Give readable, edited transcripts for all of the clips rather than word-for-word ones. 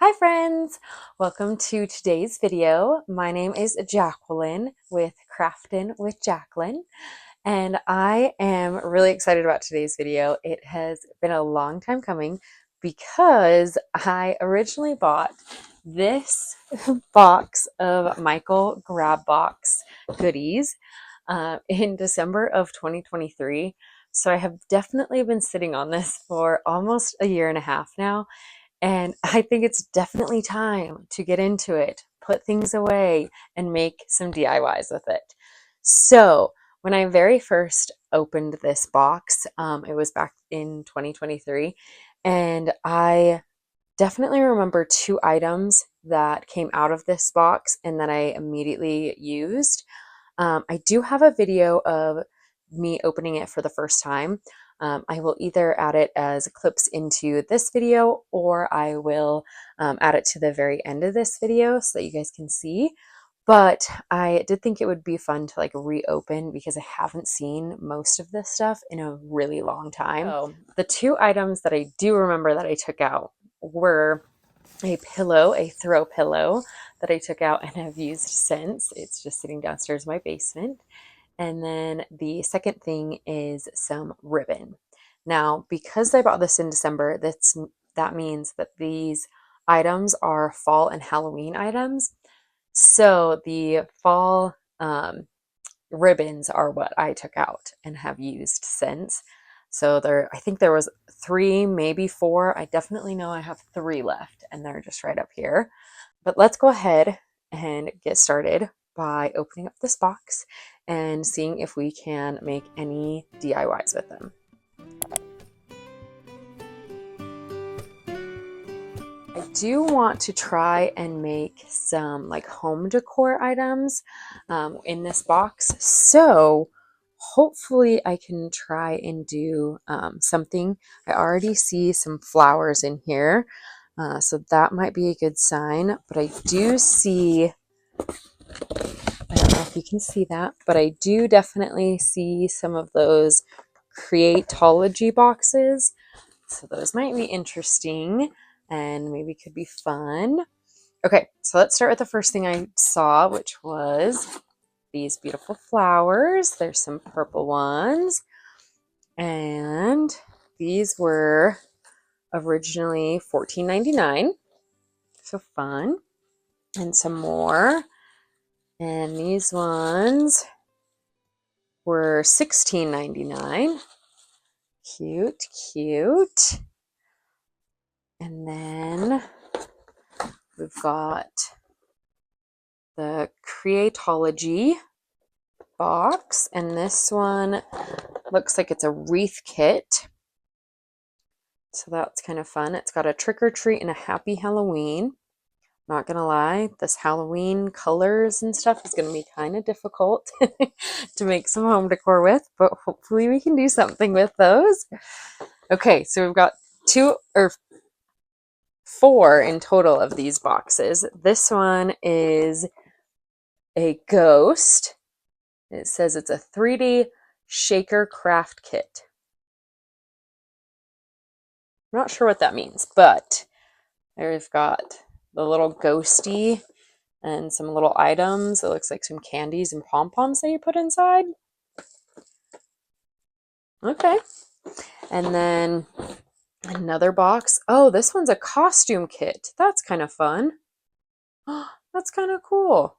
Hi friends! Welcome to today's video. My name is Jacqueline with Craftin' with Jacqueline, and I am really excited about today's video. It has been a long time coming because I originally bought this box of Michael Grab Box goodies in December of 2023. So I have definitely been sitting on this for almost a year and a half now. And I think it's definitely time to get into it, put things away, and make some DIYs with it. So, when I very first opened this box, it was back in 2023, and I definitely remember two items that came out of this box and that I immediately used. I do have a video of me opening it for the first time. I will either add it as clips into this video or I will add it to the very end of this video so that you guys can see. But I did think it would be fun to like reopen because I haven't seen most of this stuff in a really long time. So the two items that I do remember that I took out were a pillow, a throw pillow that I took out and have used since. It's just sitting downstairs in my basement. And then the second thing is some ribbon. Now, because I bought this in December, that means that these items are fall and Halloween items. So the fall ribbons are what I took out and have used since. So I think there was three, maybe four. I definitely know I have three left and they're just right up here. But let's go ahead and get started by opening up this box and seeing if we can make any DIYs with them. I do want to try and make some like home decor items in this box. So hopefully I can try and do something. I already see some flowers in here. So that might be a good sign. But I do see, I don't know if you can see that, but I do definitely see some of those Creatology boxes. So those might be interesting and maybe could be fun. Okay, so let's start with the first thing I saw, which was these beautiful flowers. There's some purple ones. And these were originally $14.99. So fun. And some more. And these ones were $16.99. Cute, cute. And then we've got the Creatology box, and this one looks like it's a wreath kit. So that's kind of fun. It's got a trick or treat and a happy Halloween. Not gonna lie, this Halloween colors and stuff is gonna be kind of difficult to make some home decor with, but hopefully we can do something with those. Okay, so we've got four in total of these boxes. This one is a ghost. It says it's a 3D shaker craft kit. I'm not sure what that means, but there we've got the little ghosty and some little items. It looks like some candies and pom-poms that you put inside. Okay. And then another box. Oh, this one's a costume kit. That's kind of fun. That's kind of cool.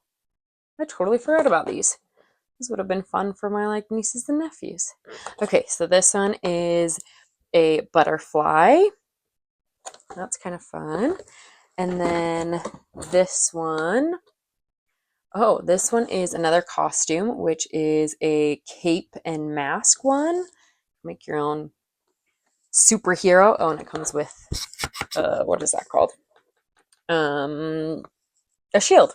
I totally forgot about these. This would have been fun for my like nieces and nephews. Okay, so this one is a butterfly. That's kind of fun. And then this one, oh, this one is another costume, which is a cape and mask one. Make your own superhero. Oh, and it comes with, what is that called? A shield.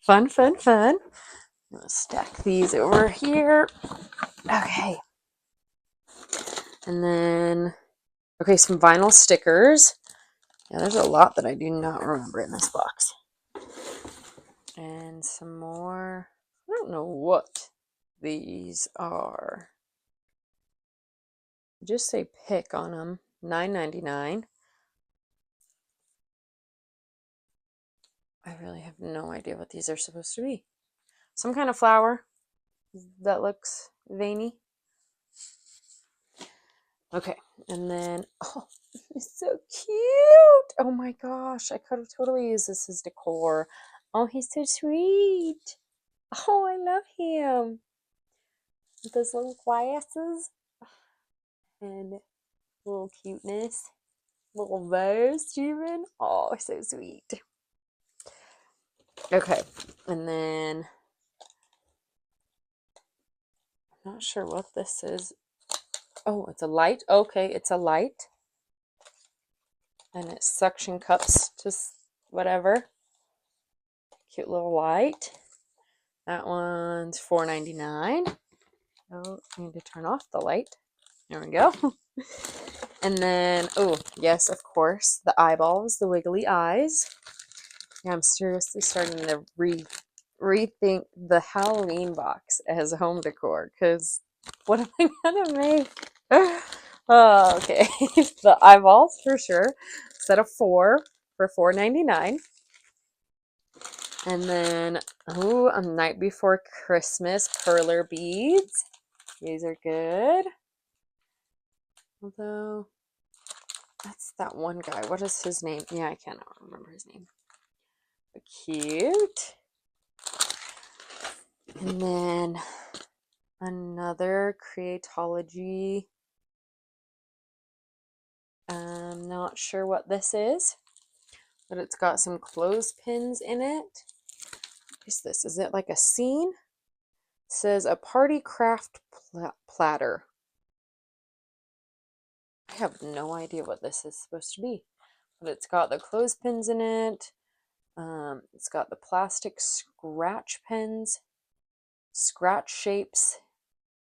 Fun, fun, fun. I'm gonna stack these over here. Okay. And then, okay, some vinyl stickers. Yeah, there's a lot that I do not remember in this box. And some more. I don't know what these are. Just say pick on them. $9.99. I really have no idea what these are supposed to be. Some kind of flower that looks veiny. Okay, and then, oh, it's so cute. Oh my gosh, I could have totally used this as decor. Oh, he's so sweet. Oh, I love him. With those little glasses and little cuteness. Little bows, Steven. Oh, so sweet. Okay, and then I'm not sure what this is. Oh, it's a light. Okay, it's a light. And it's suction cups, just whatever. Cute little light. That one's $4.99. Oh, I need to turn off the light. There we go. And then, oh, yes, of course, the eyeballs, the wiggly eyes. Yeah, I'm seriously starting to rethink the Halloween box as home decor, because what am I gonna make? Oh, okay. The eyeballs for sure. Set of 4 for $4.99. And then, oh, a night before Christmas perler beads. These are good. Although, that's that one guy. What is his name? Yeah, I cannot remember his name. But cute. And then another Creatology. I'm not sure what this is, but it's got some clothespins in it. What is this? Is it like a scene? It says a party craft platter. I have no idea what this is supposed to be, but it's got the clothespins in it. It's got the plastic scratch pens, scratch shapes,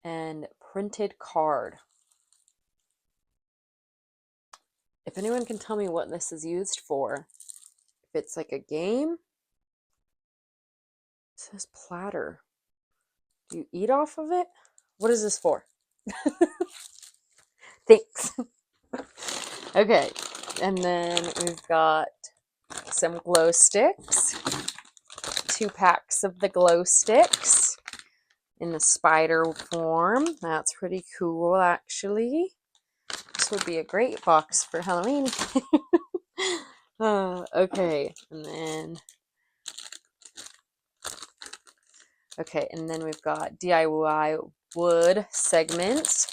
and printed card. If anyone can tell me what this is used for, if it's like a game, it says platter. Do you eat off of it? What is this for? Thanks. Okay, and then we've got some glow sticks. 2 packs of the glow sticks in the spider form. That's pretty cool, actually. This would be a great box for Halloween. Okay, and then we've got DIY wood segments.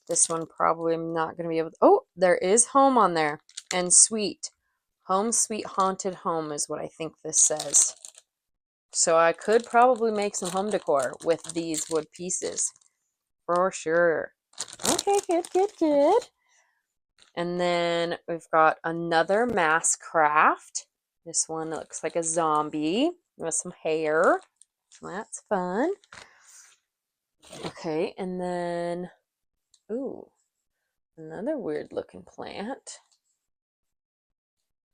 This one probably I'm not going to be able to. Oh, there is home on there and sweet. Home sweet haunted home is what I think this says. So I could probably make some home decor with these wood pieces for sure. Okay, good. And then we've got another mask craft. This one looks like a zombie with some hair. So that's fun. Okay, and then, ooh, another weird looking plant.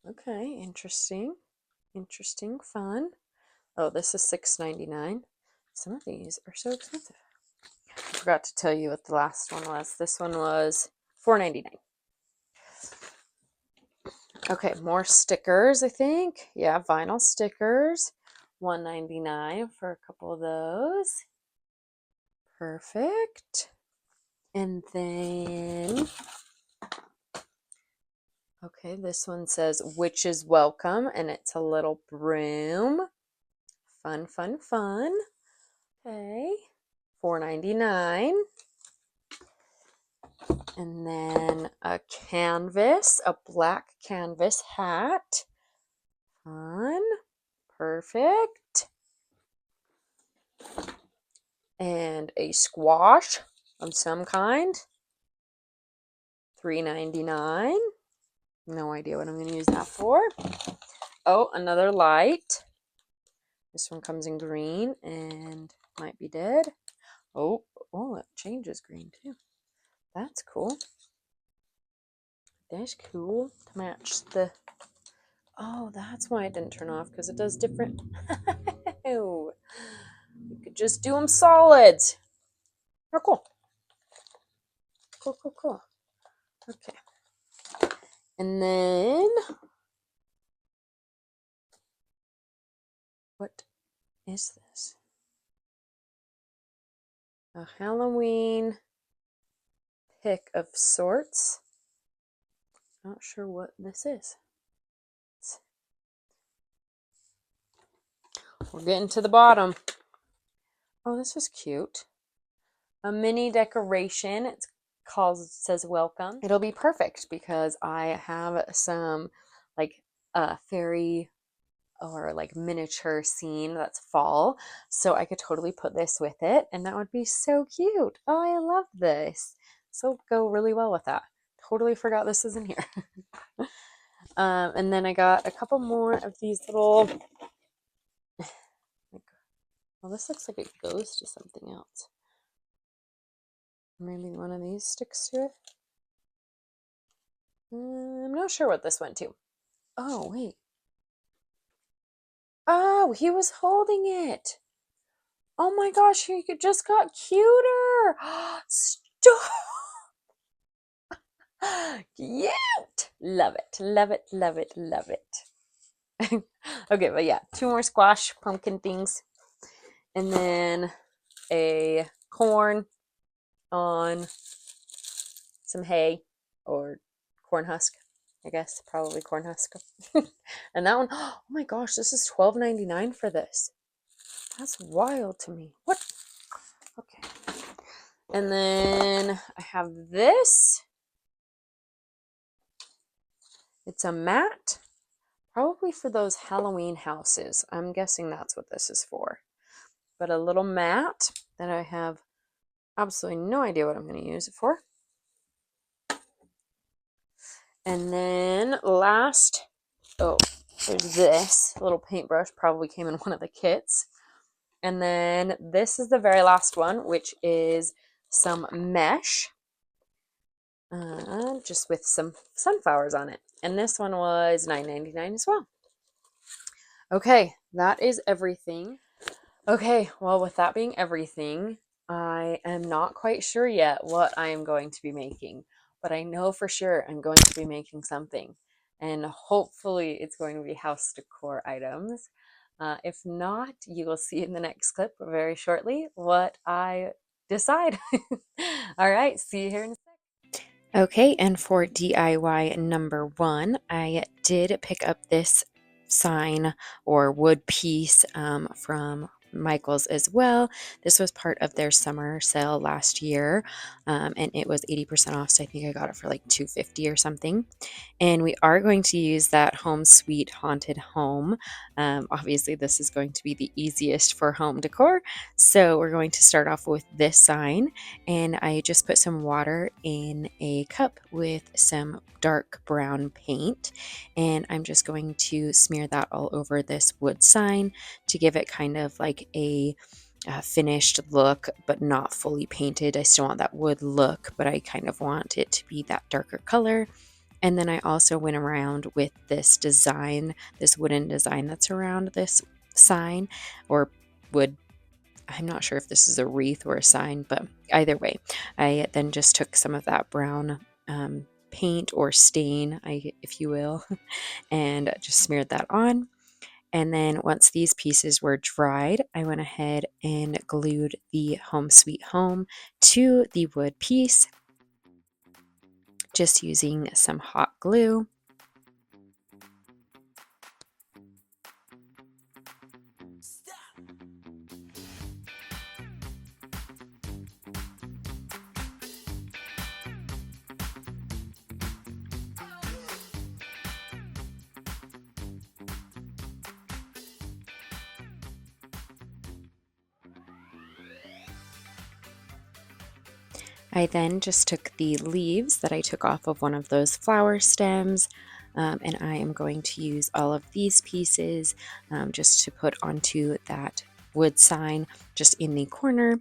Okay, interesting. Interesting, fun. Oh, this is $6.99. Some of these are so expensive. I forgot to tell you what the last one was. This one was $4.99. Okay, more stickers, I think. Yeah, vinyl stickers. $1.99 for a couple of those. Perfect. And then, okay, this one says Witches Welcome, and it's a little broom. Fun. Okay, $4.99. And then a canvas, a black canvas hat. Fun. Perfect. And a squash of some kind. $3.99. No idea what I'm going to use that for. Oh, another light. This one comes in green and might be dead. Oh, it changes green too. That's cool. That's cool to match the... Oh, that's why it didn't turn off, because it does different... You could just do them solids. Oh, cool. Cool. Okay. And then is this? A Halloween pick of sorts. Not sure what this is. We're getting to the bottom. Oh, this is cute. A mini decoration. It's called, it says welcome. It'll be perfect because I have some like fairy or like miniature scene that's fall. So I could totally put this with it and that would be so cute. Oh, I love this. So go really well with that. Totally forgot this is in here. And then I got a couple more of these little, like, well, this looks like it goes to something else. Maybe one of these sticks to it. I'm not sure what this went to. Oh, wait. Oh, he was holding it. Oh my gosh, he just got cuter. Stop. Cute. Love it. Love it. Love it. Love it. Okay, but yeah, 2 more squash pumpkin things. And then a corn on some hay or corn husk, I guess. Probably corn husk. And that one, oh my gosh, this is $12.99 for this. That's wild to me. What? Okay. And then I have this. It's a mat, probably for those Halloween houses. I'm guessing that's what this is for. But a little mat that I have absolutely no idea what I'm going to use it for. And then last, oh, there's this little paintbrush, probably came in one of the kits. And then this is the very last one, which is some mesh, just with some sunflowers on it. And this one was $9.99 as well. Okay, that is everything. Okay, well, with that being everything, I am not quite sure yet what I am going to be making, but I know for sure I'm going to be making something. And hopefully it's going to be house decor items. If not, you will see in the next clip very shortly what I decide. All right, see you here in a sec. Okay, and for DIY number 1, I did pick up this sign or wood piece from Michael's as well. This was part of their summer sale last year, and it was 80% off, so I think I got it for like $2.50 or something. And we are going to use that Home Sweet Haunted Home. Obviously, this is going to be the easiest for home decor, so we're going to start off with this sign, and I just put some water in a cup with some dark brown paint, and I'm just going to smear that all over this wood sign to give it kind of like a finished look, but not fully painted. I still want that wood look, but I kind of want it to be that darker color. And then I also went around with this design, this wooden design that's around this sign or wood. I'm not sure if this is a wreath or a sign, but either way, I then just took some of that brown paint or stain, if you will, and just smeared that on. And then once these pieces were dried, I went ahead and glued the Home Sweet Home to the wood piece, just using some hot glue. I then just took the leaves that I took off of one of those flower stems, and I am going to use all of these pieces just to put onto that wood sign just in the corner.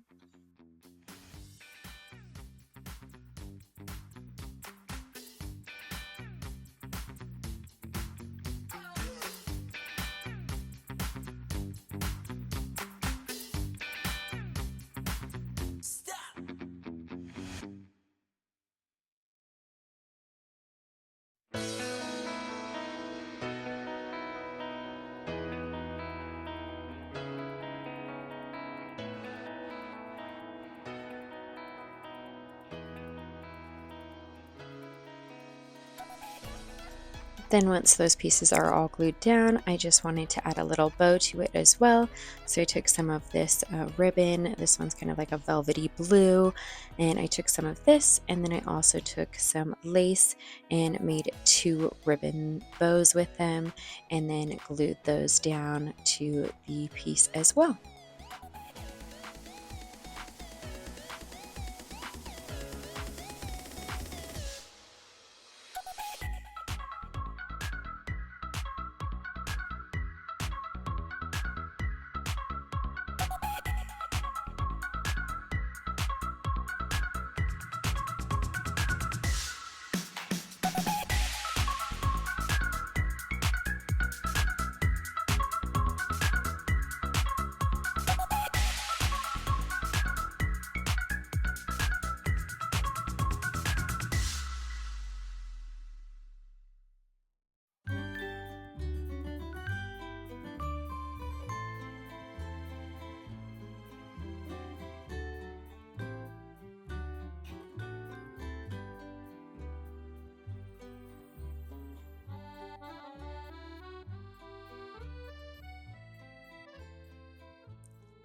Then once those pieces are all glued down, I just wanted to add a little bow to it as well. So I took some of this ribbon. This one's kind of like a velvety blue. And I took some of this, and then I also took some lace and made 2 ribbon bows with them, and then glued those down to the piece as well.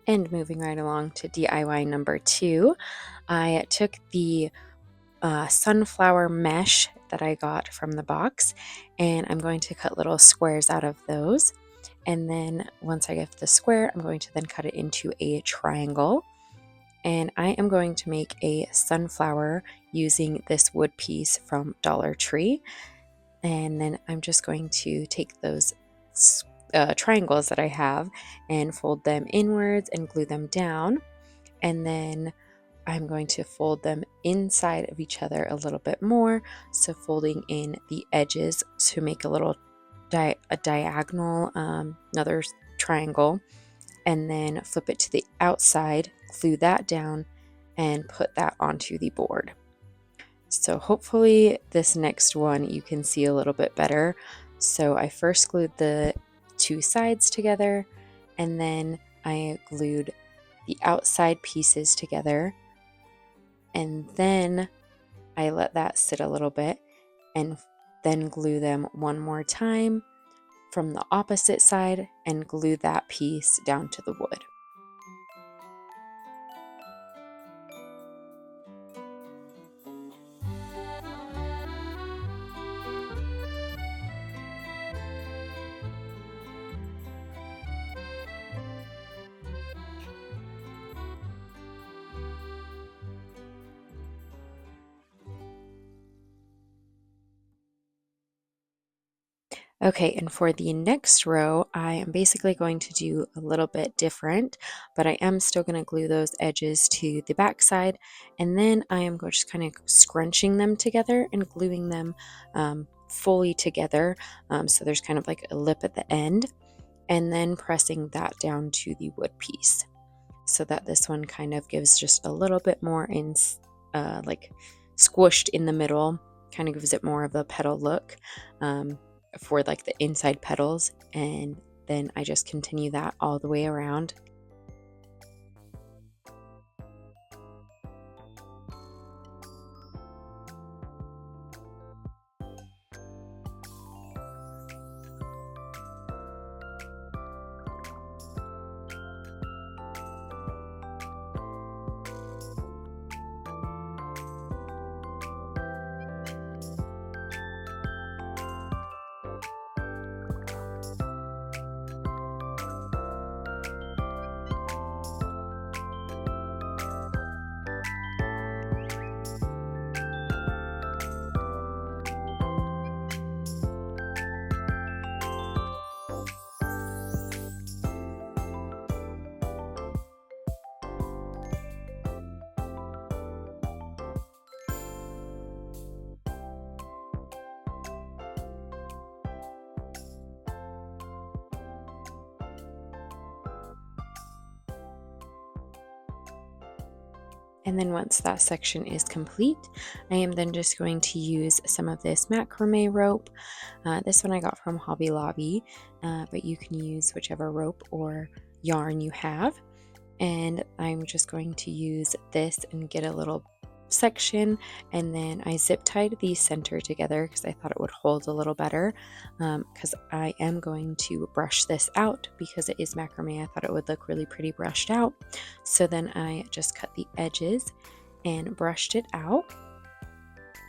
And moving right along to DIY number 2, I took the sunflower mesh that I got from the box, and I'm going to cut little squares out of those. And then once I get the square, I'm going to then cut it into a triangle. And I am going to make a sunflower using this wood piece from Dollar Tree. And then I'm just going to take those triangles that I have and fold them inwards and glue them down. And then I'm going to fold them inside of each other a little bit more. So folding in the edges to make a little diagonal, another triangle, and then flip it to the outside, glue that down, and put that onto the board. So hopefully this next one you can see a little bit better. So I first glued the 2 sides together, and then I glued the outside pieces together, and then I let that sit a little bit, and then glue them one more time from the opposite side and glue that piece down to the wood. Okay, and for the next row, I am basically going to do a little bit different, but I am still going to glue those edges to the back side, and then I am just kind of scrunching them together and gluing them fully together, so there's kind of like a lip at the end, and then pressing that down to the wood piece, so that this one kind of gives just a little bit more in like squished in the middle, kind of gives it more of a petal look. For like the inside petals, and then I just continue that all the way around. And then once that section is complete, I am then just going to use some of this macrame rope. This one I got from Hobby Lobby, but you can use whichever rope or yarn you have. And I'm just going to use this and get a little section, and then I zip tied the center together because I thought it would hold a little better, because I am going to brush this out because it is macrame. I thought it would look really pretty brushed out. So then I just cut the edges and brushed it out.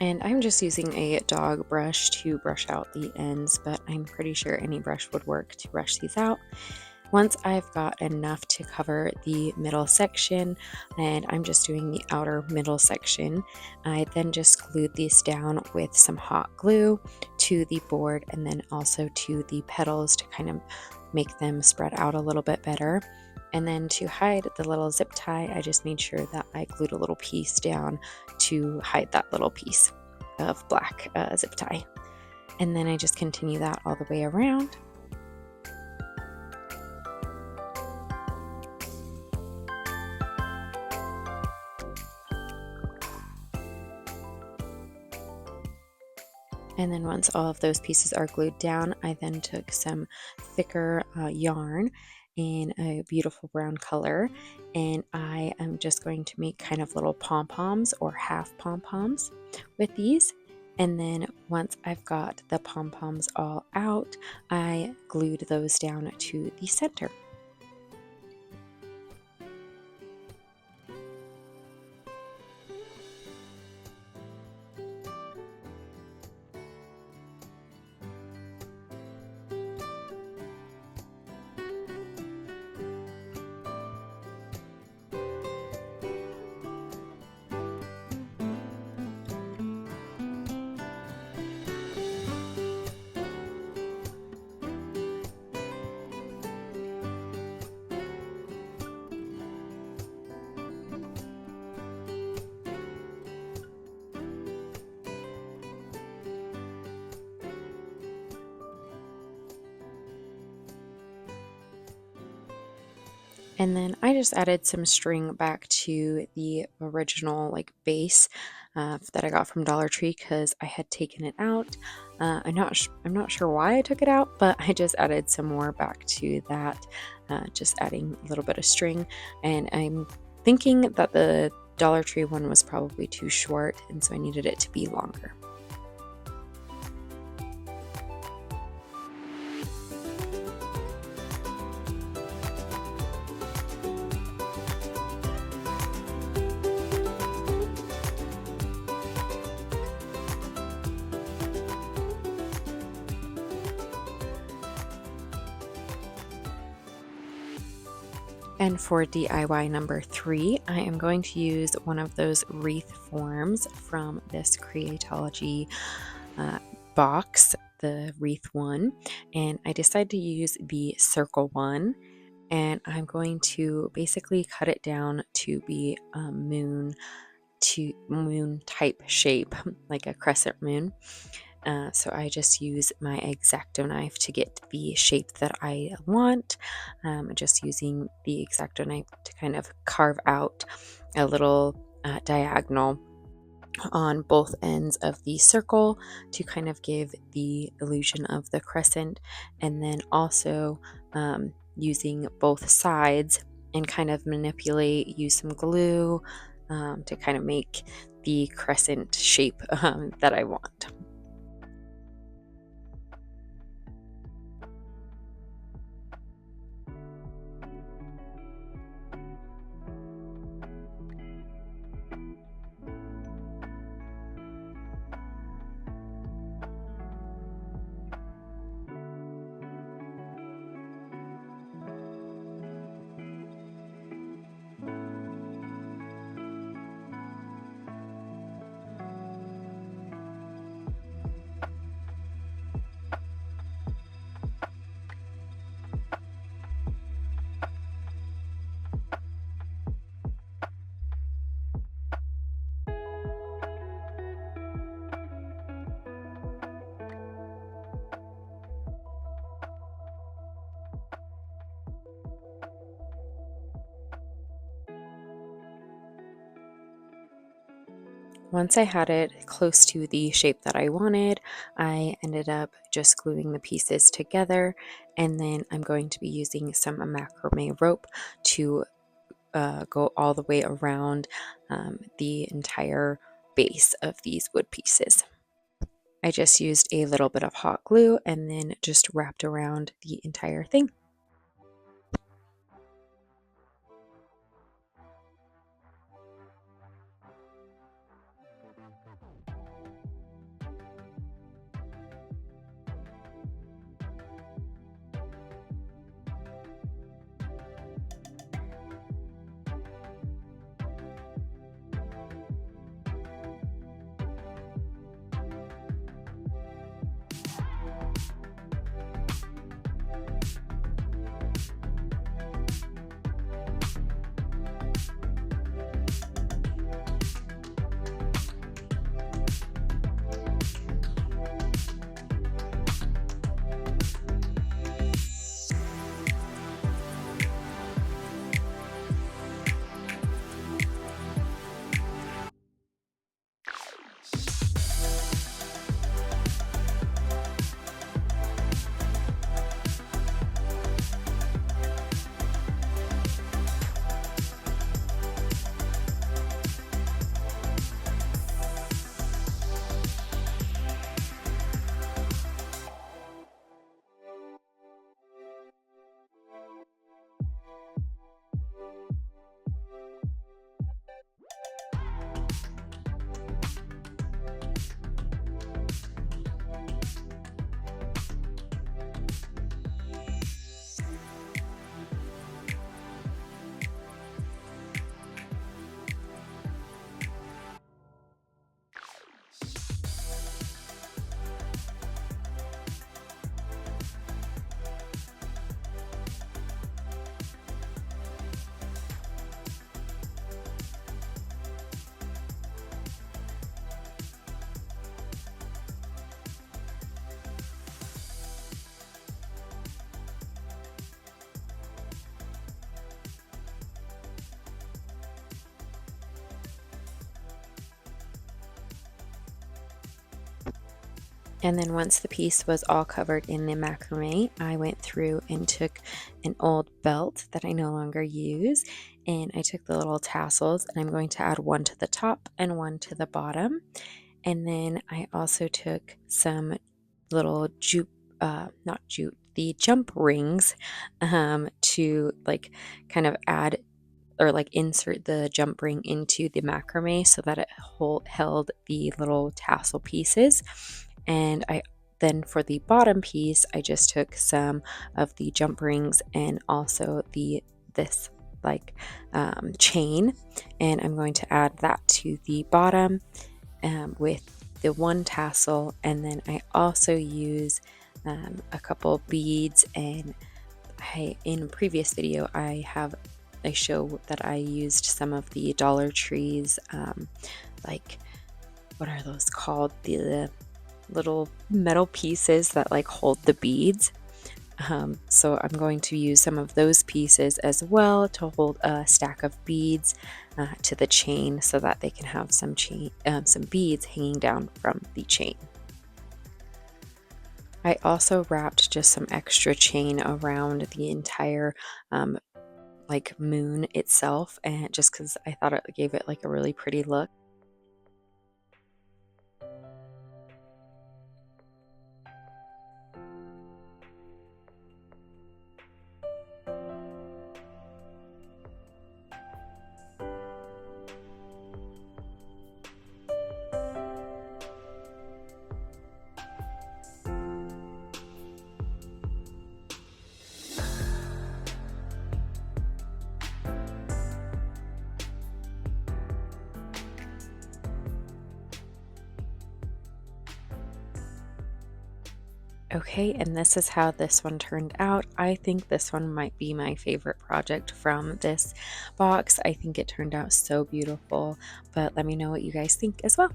And I'm just using a dog brush to brush out the ends, but I'm pretty sure any brush would work to brush these out. Once I've got enough to cover the middle section, and I'm just doing the outer middle section, I then just glued these down with some hot glue to the board and then also to the petals to kind of make them spread out a little bit better. And then to hide the little zip tie, I just made sure that I glued a little piece down to hide that little piece of black zip tie. And then I just continue that all the way around. And then once all of those pieces are glued down, I then took some thicker yarn in a beautiful brown color, and I am just going to make kind of little pom-poms or half pom-poms with these. And then once I've got the pom-poms all out, I glued those down to the center. And then I just added some string back to the original base that I got from Dollar Tree because I had taken it out. I'm not sure why I took it out, but I just added some more back to that, just adding a little bit of string. And I'm thinking that the Dollar Tree one was probably too short, and so I needed it to be longer. And for DIY number 3, I am going to use one of those wreath forms from this Creatology box, the wreath one. And I decided to use the circle one. And I'm going to basically cut it down to be a moon type shape, like a crescent moon. So I just use my X-Acto knife to get the shape that I want. Just using the X-Acto knife to kind of carve out a little diagonal on both ends of the circle to kind of give the illusion of the crescent, and then also using both sides and kind of manipulate, use some glue to kind of make the crescent shape that I want. Once I had it close to the shape that I wanted, I ended up just gluing the pieces together, and then I'm going to be using some macrame rope to go all the way around the entire base of these wood pieces. I just used a little bit of hot glue and then just wrapped around the entire thing. And then once the piece was all covered in the macrame, I went through and took an old belt that I no longer use, and I took the little tassels, and I'm going to add one to the top and one to the bottom. And then I also took some little not jute, the jump rings, to like kind of add or like insert the jump ring into the macrame so that it held the little tassel pieces. And then for the bottom piece, I just took some of the jump rings and also this like chain, and I'm going to add that to the bottom with the one tassel. And then I also use a couple beads, and in a previous video I show that I used some of the Dollar Tree's like, what are those called, the little metal pieces that like hold the beads. So I'm going to use some of those pieces as well to hold a stack of beads to the chain so that they can have some beads hanging down from the chain. I also wrapped just some extra chain around the entire like moon itself, and just because I thought it gave it like a really pretty look. Okay, and this is how this one turned out. I think this one might be my favorite project from this box. I think it turned out so beautiful, but let me know what you guys think as well.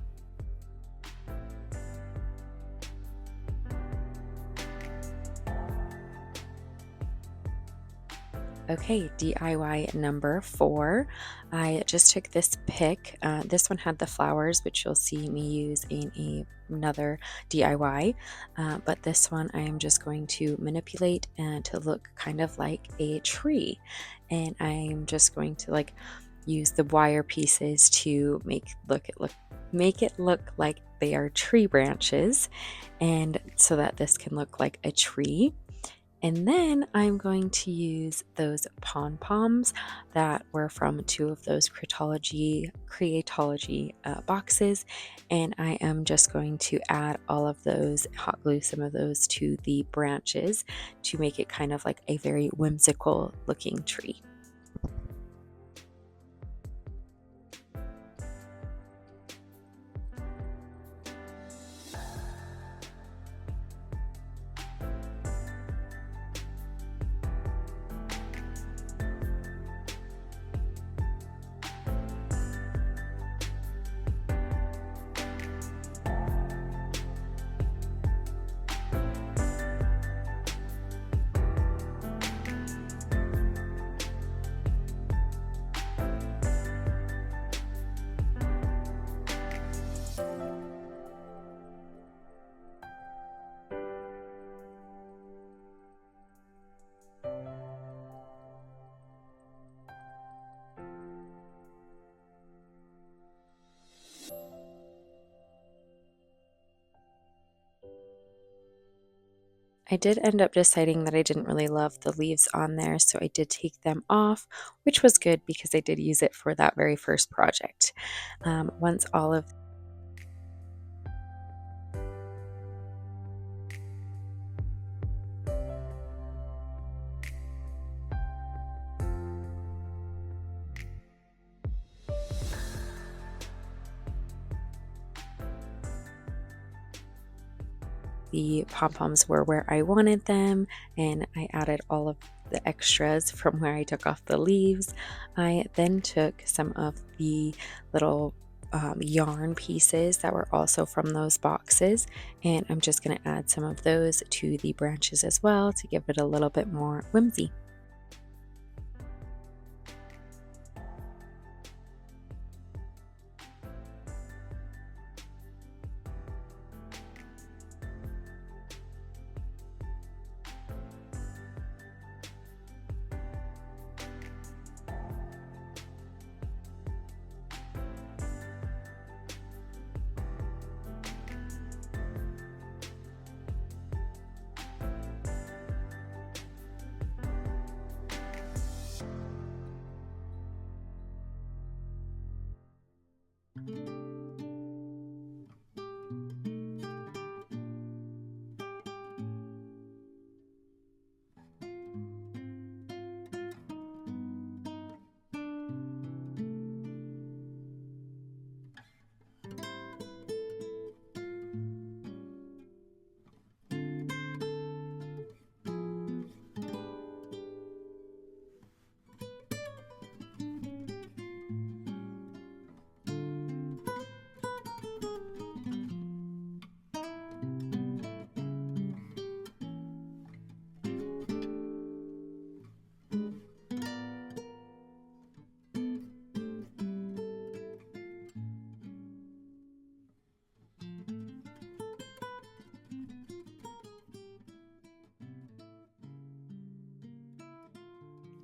Okay, DIY number 4. I just took this pick. This one had the flowers, which you'll see me use in another DIY. But this one I am just going to manipulate and to look kind of like a tree. And I'm just going to like use the wire pieces to make it look like they are tree branches, and so that this can look like a tree. And then I'm going to use those pom-poms that were from 2 of those Creatology boxes. And I am just going to add all of those, hot glue some of those to the branches to make it kind of like a very whimsical looking tree. I did end up deciding that I didn't really love the leaves on there, so I did take them off, which was good because I did use it for that very first project. Once all of the pom-poms were where I wanted them, and I added all of the extras from where I took off the leaves. I then took some of the little yarn pieces that were also from those boxes, and I'm just going to add some of those to the branches as well to give it a little bit more whimsy.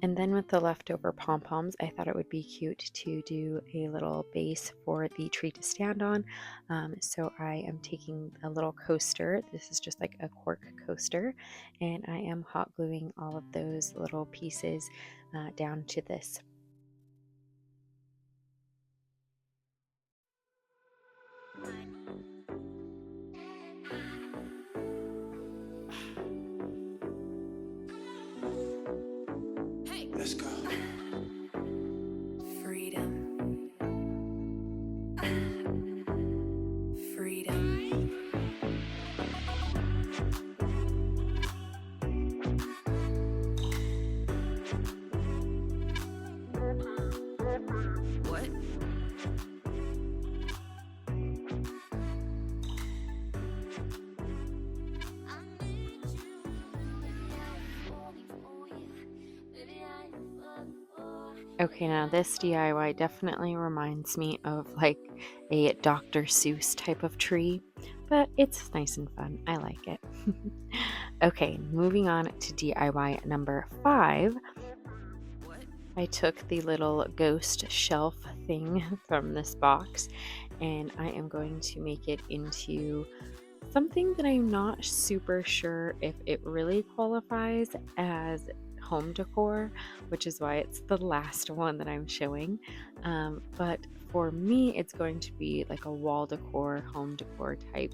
And then with the leftover pom-poms, I thought it would be cute to do a little base for the tree to stand on. So I am taking a little coaster. This is just like a cork coaster, and I am hot gluing all of those little pieces down to this. Let's go. Freedom. Freedom. What? Okay, now this DIY definitely reminds me of like a Dr. Seuss type of tree, but it's nice and fun. I like it. Okay, moving on to DIY number 5. I took the little ghost shelf thing from this box and I am going to make it into something that I'm not super sure if it really qualifies as home decor, which is why it's the last one that I'm showing. But for me, it's going to be like a wall decor, home decor type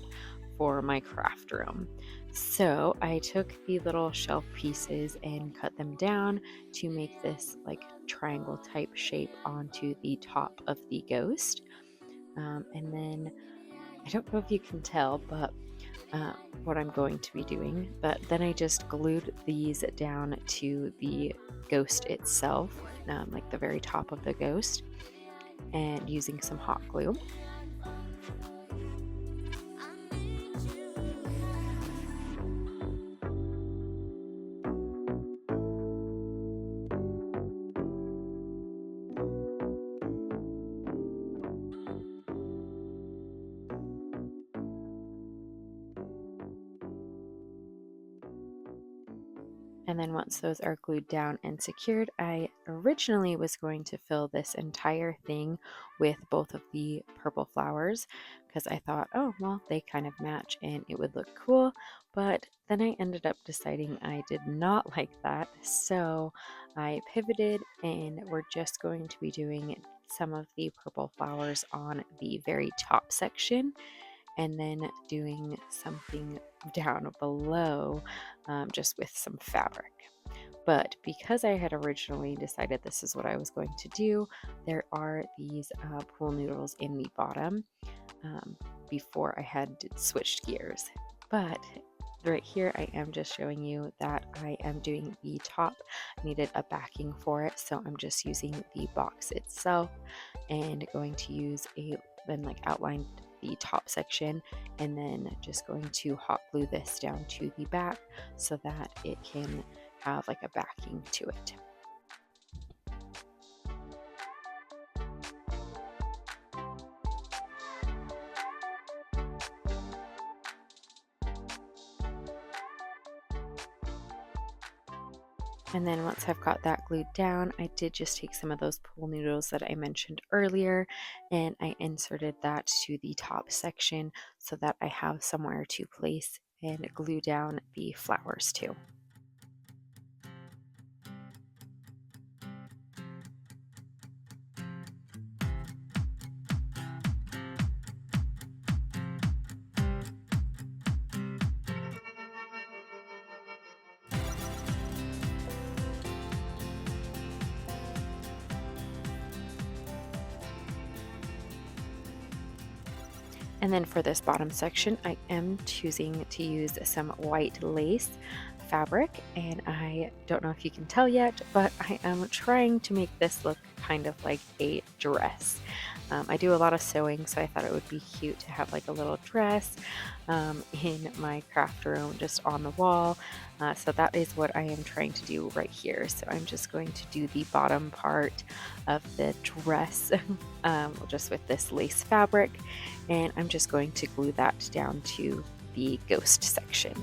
for my craft room. So I took the little shelf pieces and cut them down to make this like triangle type shape onto the top of the ghost. And then I don't know if you can tell, but what I'm going to be doing, but then I just glued these down to the ghost itself, like the very top of the ghost, and using some hot glue. And then once those are glued down and secured, I originally was going to fill this entire thing with both of the purple flowers because I thought, oh, well, they kind of match and it would look cool. But then I ended up deciding I did not like that. So I pivoted and we're just going to be doing some of the purple flowers on the very top section and then doing something down below just with some fabric. But because I had originally decided this is what I was going to do, there are these pool noodles in the bottom before I had switched gears. But right here, I am just showing you that I am doing the top. I needed a backing for it, so I'm just using the box itself and going to use a then like outline the top section and then just going to hot glue this down to the back so that it can have like a backing to it. And then once I've got that glued down, I did just take some of those pool noodles that I mentioned earlier and I inserted that to the top section so that I have somewhere to place and glue down the flowers to. And then for this bottom section, I am choosing to use some white lace fabric. And I don't know if you can tell yet, but I am trying to make this look kind of like a dress. I do a lot of sewing, so I thought it would be cute to have like a little dress in my craft room just on the wall. So that is what I am trying to do right here. So I'm just going to do the bottom part of the dress just with this lace fabric, and I'm just going to glue that down to the ghost section.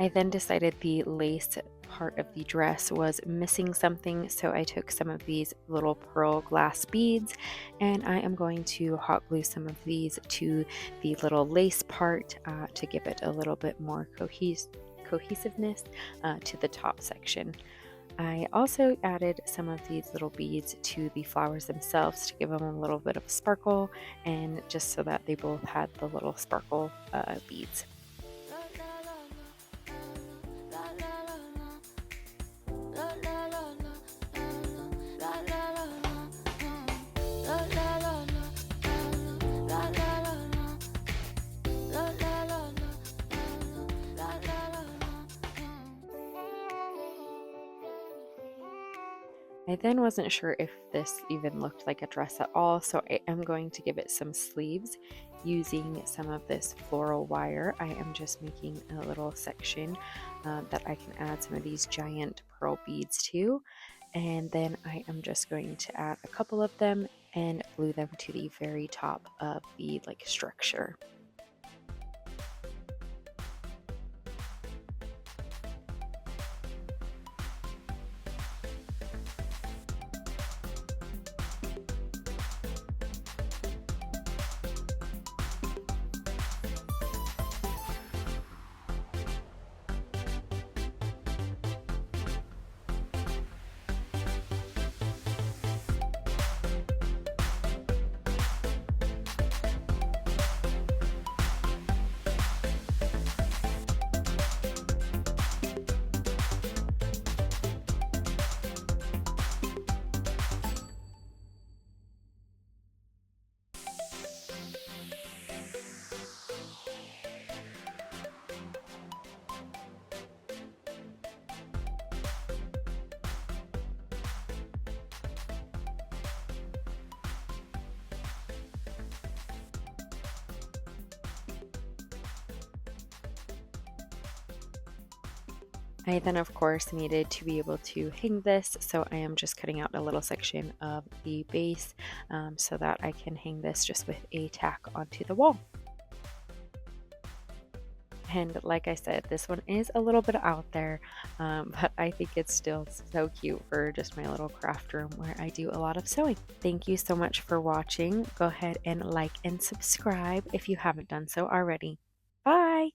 I then decided the lace part of the dress was missing something, so I took some of these little pearl glass beads and I am going to hot glue some of these to the little lace part to give it a little bit more cohesiveness to the top section. I also added some of these little beads to the flowers themselves to give them a little bit of sparkle and just so that they both had the little sparkle beads. I then wasn't sure if this even looked like a dress at all, so I am going to give it some sleeves using some of this floral wire. I am just making a little section that I can add some of these giant pearl beads to, and then I am just going to add a couple of them and glue them to the very top of the structure. I then of course needed to be able to hang this, so I am just cutting out a little section of the base so that I can hang this just with a tack onto the wall. And like I said, this one is a little bit out there, but I think it's still so cute for just my little craft room where I do a lot of sewing. Thank you so much for watching. Go ahead and like and subscribe if you haven't done so already. Bye!